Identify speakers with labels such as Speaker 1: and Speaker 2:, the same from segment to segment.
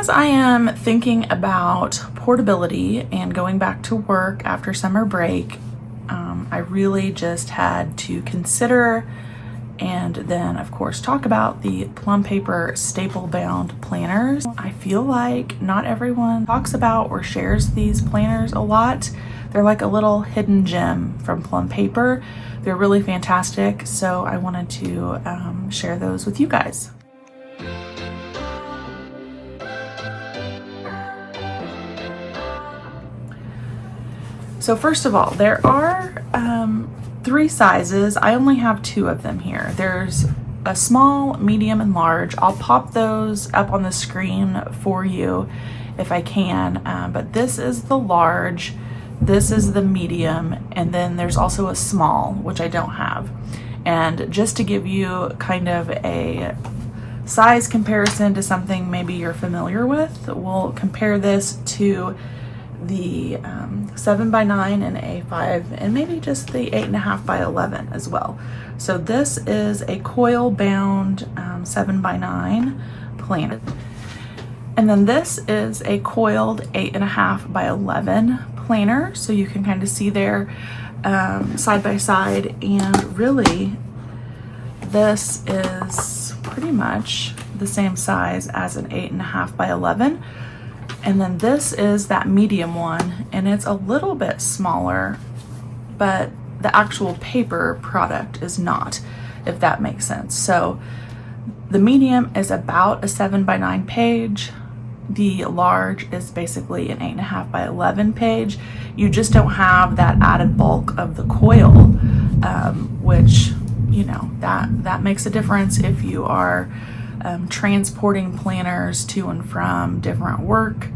Speaker 1: As I am thinking about portability and going back to work after summer break, I really just had to consider and then of course talk about the Plum Paper staple bound planners. I feel like not everyone talks about or shares these planners a lot. They're like a little hidden gem from Plum Paper. They're really fantastic, so I wanted to share those with you guys. So first of all, there are 3 sizes. I only have 2 of them here. There's a small, medium, and large. I'll pop those up on the screen for you if I can, but this is the large, this is the medium, and then there's also a small, which I don't have. And just to give you kind of a size comparison to something maybe you're familiar with, we'll compare this to the 7x9 and A5, and maybe just the 8.5x11 as well. So this is a coil bound 7x9 planner, and then this is a coiled 8.5x11 planner. So you can kind of see there side by side, and really this is pretty much the same size as an 8.5x11. And then this is that medium one, and it's a little bit smaller, but the actual paper product is not, if that makes sense. So the medium is about a 7x9 page. The large is basically an 8.5x11 page. You just don't have that added bulk of the coil, which, you know, that makes a difference if you are transporting planners to and from different work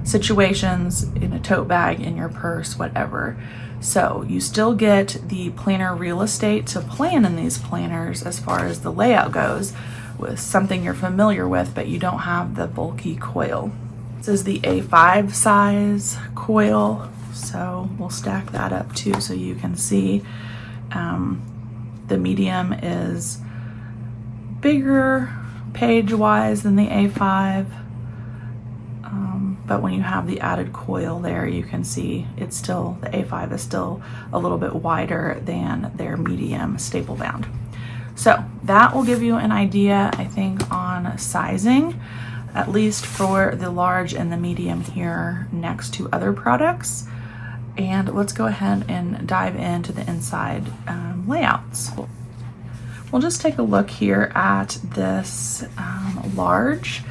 Speaker 1: situations, in a tote bag, in your purse, whatever. So you still get the planner real estate to plan in these planners as far as the layout goes, with something you're familiar with, but you don't have the bulky coil. This is the A5 size coil, so we'll stack that up too so you can see. The medium is bigger page-wise than the A5, but when you have the added coil there, you can see it's still, the A5 is still a little bit wider than their medium staple bound. So that will give you an idea, I think, on sizing, at least for the large and the medium here next to other products. And let's go ahead and dive into the inside layouts. We'll just take a look here at this large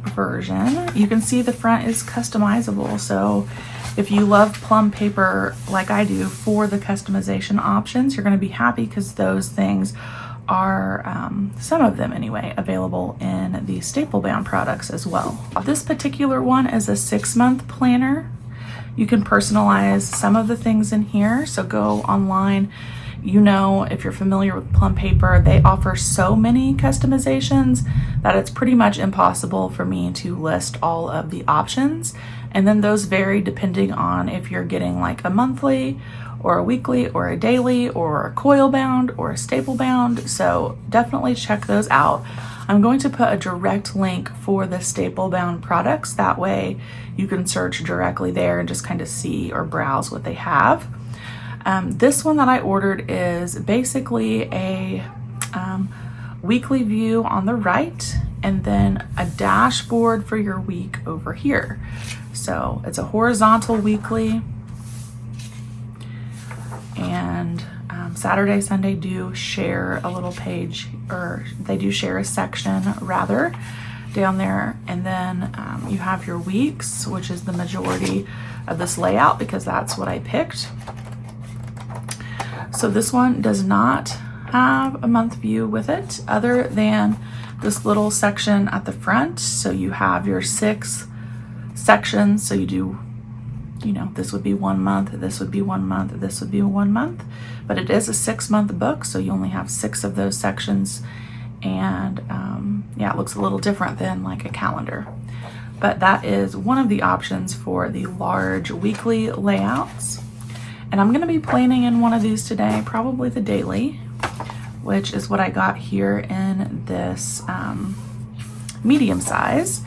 Speaker 1: version. You can see the front is customizable. So if you love Plum Paper like I do for the customization options, you're going to be happy, because those things are, some of them anyway, available in the staple bound products as well. This particular one is a 6-month planner. You can personalize some of the things in here. So go online. You know, if you're familiar with Plum Paper, they offer so many customizations that it's pretty much impossible for me to list all of the options. And then those vary depending on if you're getting like a monthly or a weekly or a daily or a coil bound or a staple bound. So definitely check those out. I'm going to put a direct link for the staple bound products. That way you can search directly there and just kind of see or browse what they have. This one that I ordered is basically a weekly view on the right, and then a dashboard for your week over here. So it's a horizontal weekly, and Saturday, Sunday do share a little page, or they do share a section rather down there. And then you have your weeks, which is the majority of this layout because that's what I picked. So this one does not have a month view with it, other than this little section at the front. So you have your 6 sections. So you do, you know, this would be 1 month, this would be 1 month, this would be 1 month, but it is a 6-month book. So you only have 6 of those sections. And yeah, it looks a little different than like a calendar. But that is one of the options for the large weekly layouts. And I'm gonna be planning in one of these today, probably the daily, which is what I got here in this medium size.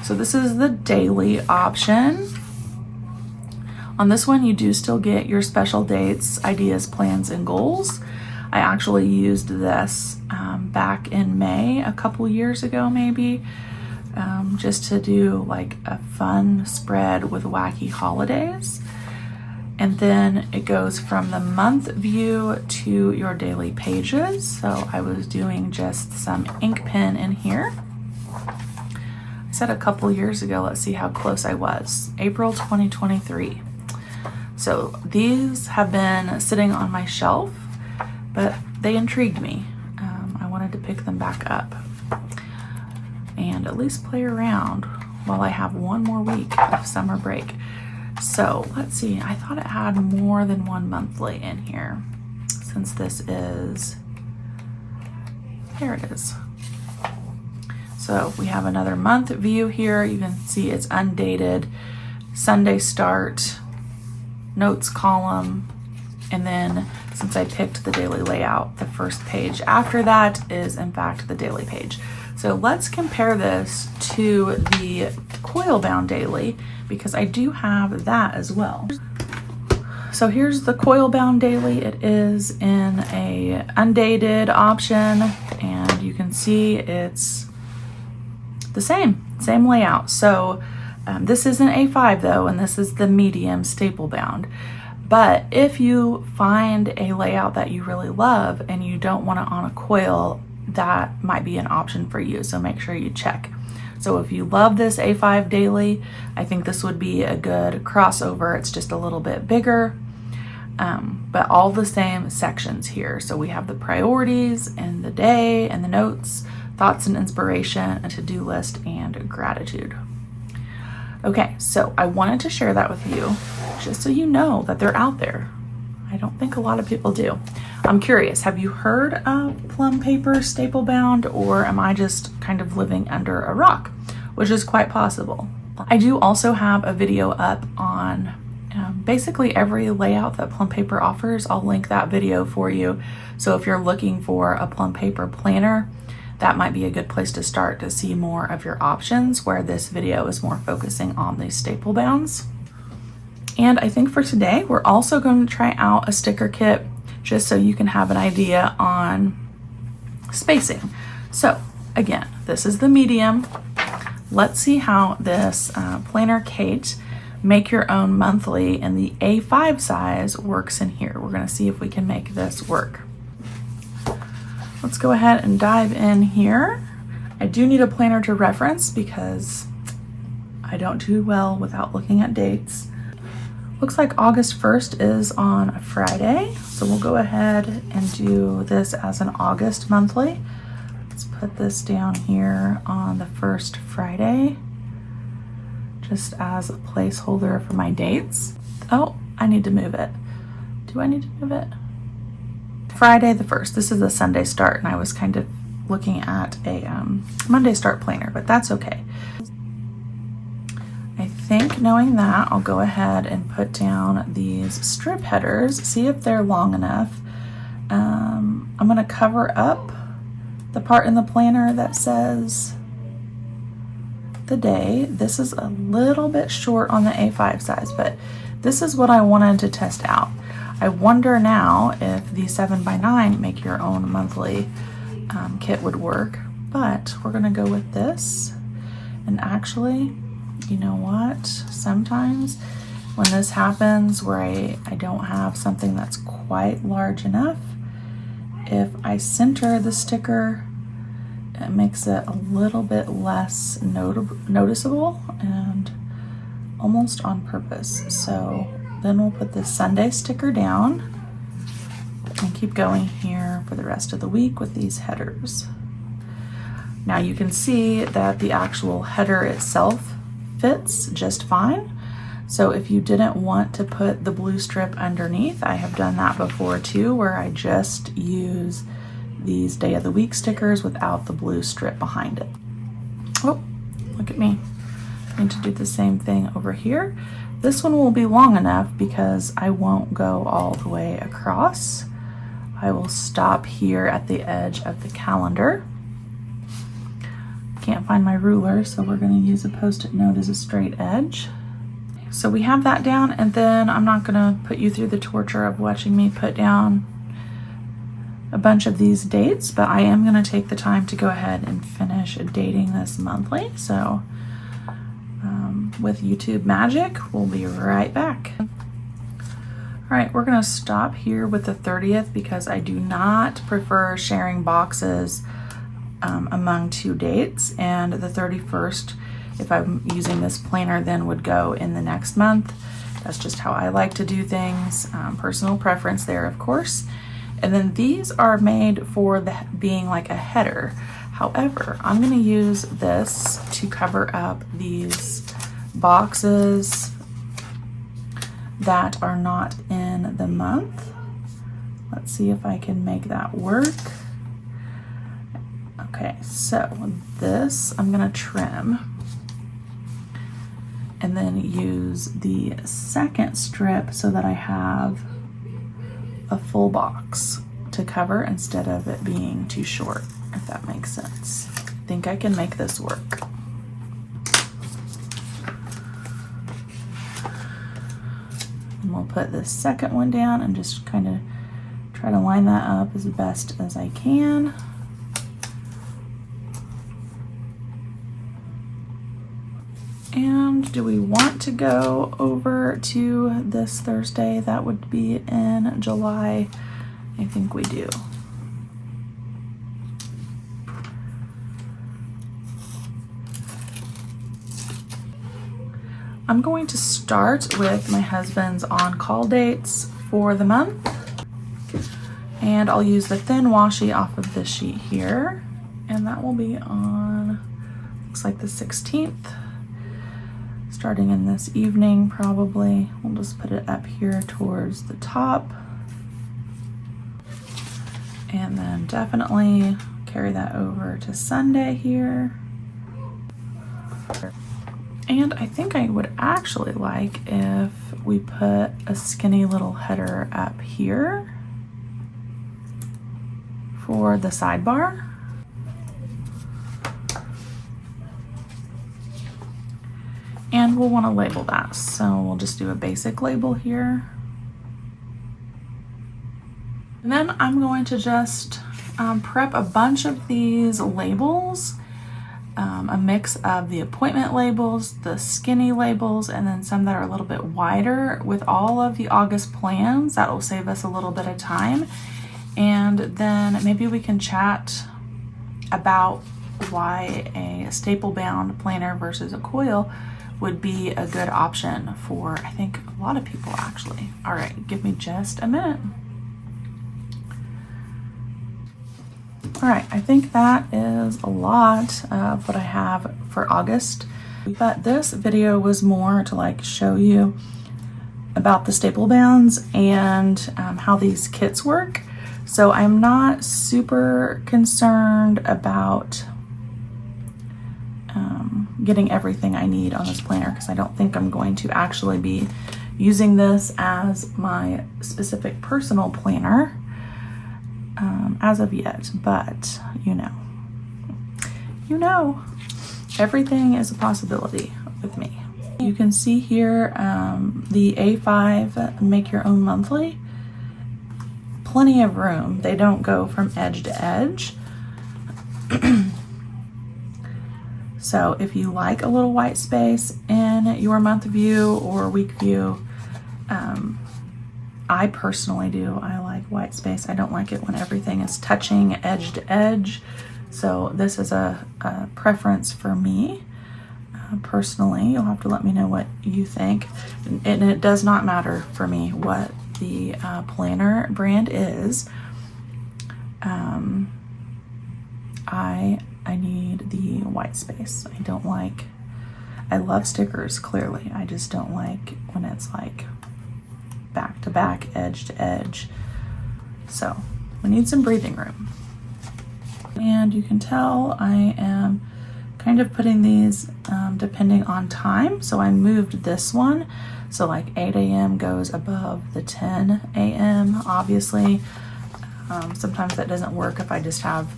Speaker 1: So this is the daily option. On this one, you do still get your special dates, ideas, plans, and goals. I actually used this back in May, a couple years ago maybe, just to do like a fun spread with wacky holidays. And then it goes from the month view to your daily pages. So I was doing just some ink pen in here. I said a couple years ago, let's see how close I was. April 2023. So these have been sitting on my shelf, but they intrigued me. I wanted to pick them back up and at least play around while I have one more week of summer break. So let's see, I thought it had more than one monthly in here, since this is, there it is. So we have another month view here. You can see it's undated, Sunday start, notes column, and then since I picked the daily layout, the first page after that is in fact the daily page. So let's compare this to the coil bound daily, because I do have that as well. So here's the coil bound daily. It is in a undated option, and you can see it's the same layout. So this is an A5 though, and this is the medium staple bound. But if you find a layout that you really love and you don't want it on a coil, that might be an option for you. So make sure you check. So if you love this A5 daily, I think this would be a good crossover. It's just a little bit bigger, but all the same sections here. So we have the priorities and the day and the notes, thoughts and inspiration, a to-do list, and gratitude. Okay, so I wanted to share that with you just so you know that they're out there. I don't think a lot of people do. I'm curious, have you heard of Plum Paper staple bound, or am I just kind of living under a rock, which is quite possible. I do also have a video up on basically every layout that Plum Paper offers. I'll link that video for you. So if you're looking for a Plum Paper planner, that might be a good place to start to see more of your options, where this video is more focusing on these staple bounds. And I think for today, we're also going to try out a sticker kit, just so you can have an idea on spacing. So again, this is the medium. Let's see how this PlannerKate make your own monthly in the A5 size works in here. We're going to see if we can make this work. Let's go ahead and dive in here. I do need a planner to reference because I don't do well without looking at dates. Looks like August 1st is on a Friday, so we'll go ahead and do this as an August monthly. Let's put this down here on the first Friday, just as a placeholder for my dates. Oh, I need to move it. Do I need to move it? Friday the 1st. This is a Sunday start, and I was kind of looking at a Monday start planner, but that's okay. I think knowing that, I'll go ahead and put down these strip headers, see if they're long enough. I'm going to cover up the part in the planner that says the day. This is a little bit short on the A5 size, but this is what I wanted to test out. I wonder now if the 7x9 make your own monthly kit would work, but we're going to go with this. And actually, you know what? Sometimes when this happens where I don't have something that's quite large enough, if I center the sticker, it makes it a little bit less noticeable, and almost on purpose. So then we'll put this Sunday sticker down and keep going here for the rest of the week with these headers. Now you can see that the actual header itself fits just fine. So if you didn't want to put the blue strip underneath, I have done that before too, where I just use these day of the week stickers without the blue strip behind it. Oh, look at me. I need to do the same thing over here. This one will be long enough because I won't go all the way across. I will stop here at the edge of the calendar. can't find my ruler, so we're going to use a Post-it note as a straight edge. So we have that down, and then I'm not going to put you through the torture of watching me put down a bunch of these dates, but I am going to take the time to go ahead and finish dating this monthly. So with YouTube magic, we'll be right back. All right, we're going to stop here with the 30th because I do not prefer sharing boxes among 2 dates, and the 31st, if I'm using this planner, then would go in the next month. That's just how I like to do things. Personal preference there, of course. And then these are made for being like a header. However, I'm going to use this to cover up these boxes that are not in the month. Let's see if I can make that work. Okay, so this I'm going to trim and then use the second strip so that I have a full box to cover instead of it being too short, if that makes sense. I think I can make this work. And we'll put the second one down and just kind of try to line that up as best as I can. And do we want to go over to this Thursday? That would be in July. I think we do. I'm going to start with my husband's on-call dates for the month. And I'll use the thin washi off of this sheet here. And that will be on, looks like the 16th. Starting in this evening, probably. We'll just put it up here towards the top. And then definitely carry that over to Sunday here. And I think I would actually like if we put a skinny little header up here for the sidebar. And we'll want to label that. So we'll just do a basic label here. And then I'm going to just prep a bunch of these labels, a mix of the appointment labels, the skinny labels, and then some that are a little bit wider with all of the August plans. That will save us a little bit of time. And then maybe we can chat about why a staple bound planner versus a coil would be a good option for, I think, a lot of people actually. All right, give me just a minute. All right, I think that is a lot of what I have for August, but this video was more to like show you about the staple bounds and how these kits work. So I'm not super concerned about getting everything I need on this planner because I don't think I'm going to actually be using this as my specific personal planner as of yet, but you know, everything is a possibility with me. You can see here the A5 make your own monthly, plenty of room. They don't go from edge to edge. So if you like a little white space in your month view or week view, I personally do. I like white space. I don't like it when everything is touching edge to edge. So this is a preference for me. Personally, you'll have to let me know what you think. And it does not matter for me what the planner brand is. I need the white space. I love stickers, clearly. I just don't like when it's like back to back, edge to edge. So we need some breathing room. And you can tell I am kind of putting these depending on time. So I moved this one. So like 8 a.m. goes above the 10 a.m. Obviously, sometimes that doesn't work if I just have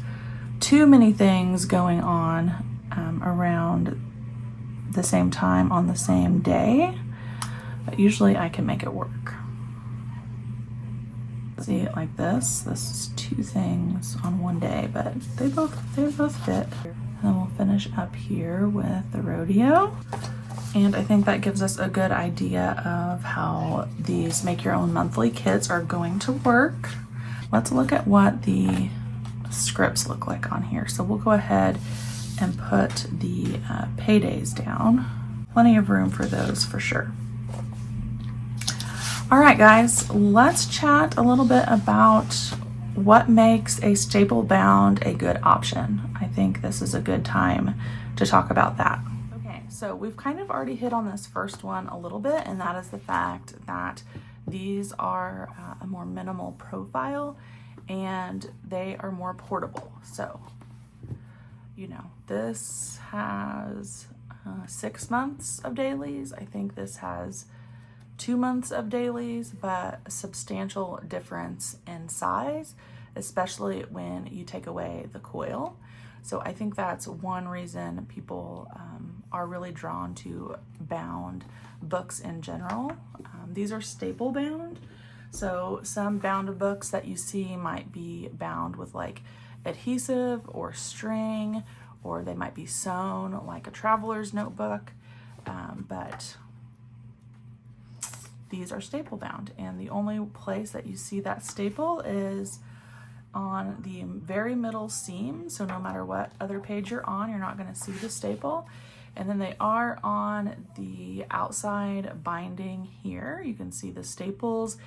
Speaker 1: too many things going on around the same time on the same day, but usually I can make it work. See it like this. This is 2 things on one day, but they both fit. And then we'll finish up here with the rodeo. And I think that gives us a good idea of how these make your own monthly kits are going to work. Let's look at what the scripts look like on here. So we'll go ahead and put the paydays down. Plenty of room for those for sure. All right, guys, let's chat a little bit about what makes a staple bound a good option. I think this is a good time to talk about that. Okay, so we've kind of already hit on this first one a little bit, and that is the fact that these are a more minimal profile and they are more portable. So, you know, this has 6 months of dailies. I think this has 2 months of dailies, but a substantial difference in size, especially when you take away the coil. So I think that's one reason people are really drawn to bound books in general. These are staple bound. So some bound books that you see might be bound with like adhesive or string, or they might be sewn like a traveler's notebook, but these are staple bound, and the only place that you see that staple is on the very middle seam. So no matter what other page you're on, you're not going to see the staple. And then they are on the outside binding here. You can see the staples.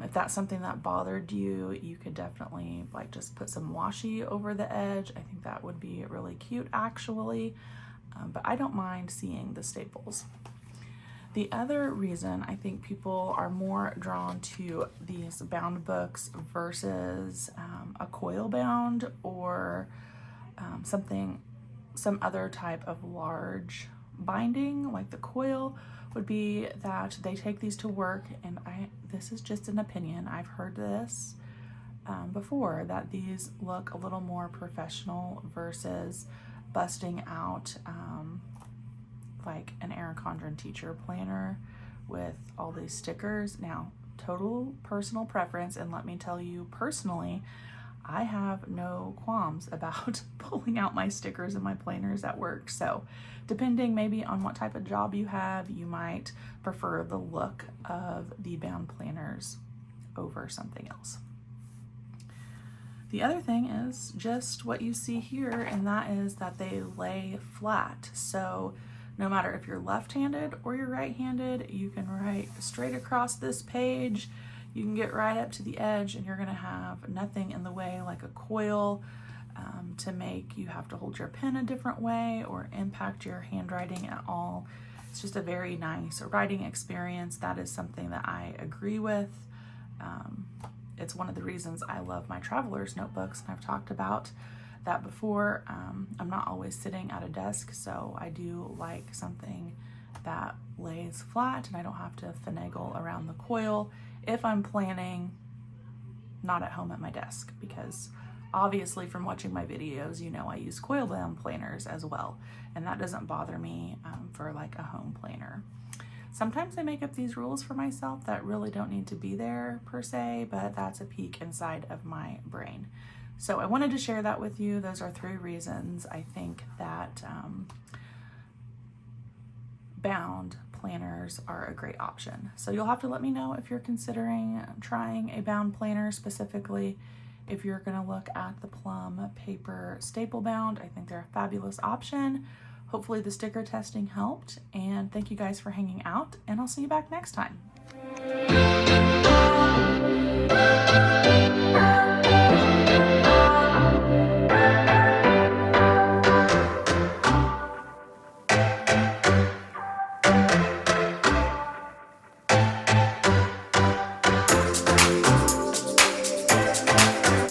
Speaker 1: If that's something that bothered you, you could definitely like just put some washi over the edge. I think that would be really cute actually, but I don't mind seeing the staples. The other reason I think people are more drawn to these bound books versus a coil bound or some other type of large binding like the coil would be that they take these to work, and this is just an opinion, I've heard this before, that these look a little more professional versus busting out like an Erin Condren teacher planner with all these stickers. Now, total personal preference, and let me tell you personally, I have no qualms about pulling out my stickers and my planners at work. So depending maybe on what type of job you have, you might prefer the look of the bound planners over something else. The other thing is just what you see here, and that is that they lay flat. So no matter if you're left-handed or you're right-handed, you can write straight across this page. You can get right up to the edge, and you're gonna have nothing in the way like a coil to make you have to hold your pen a different way or impact your handwriting at all. It's just a very nice writing experience. That is something that I agree with. It's one of the reasons I love my traveler's notebooks, and I've talked about that before. I'm not always sitting at a desk, so I do like something that lays flat and I don't have to finagle around the coil if I'm planning not at home at my desk, because obviously from watching my videos, you know I use coil bound planners as well, and that doesn't bother me for like a home planner. Sometimes I make up these rules for myself that really don't need to be there per se, but that's a peek inside of my brain. So I wanted to share that with you. Those are 3 reasons I think that bound planners are a great option. So you'll have to let me know if you're considering trying a bound planner, specifically if you're gonna look at the Plum Paper Staple Bound. I think they're a fabulous option. Hopefully the sticker testing helped, and thank you guys for hanging out, and I'll see you back next time.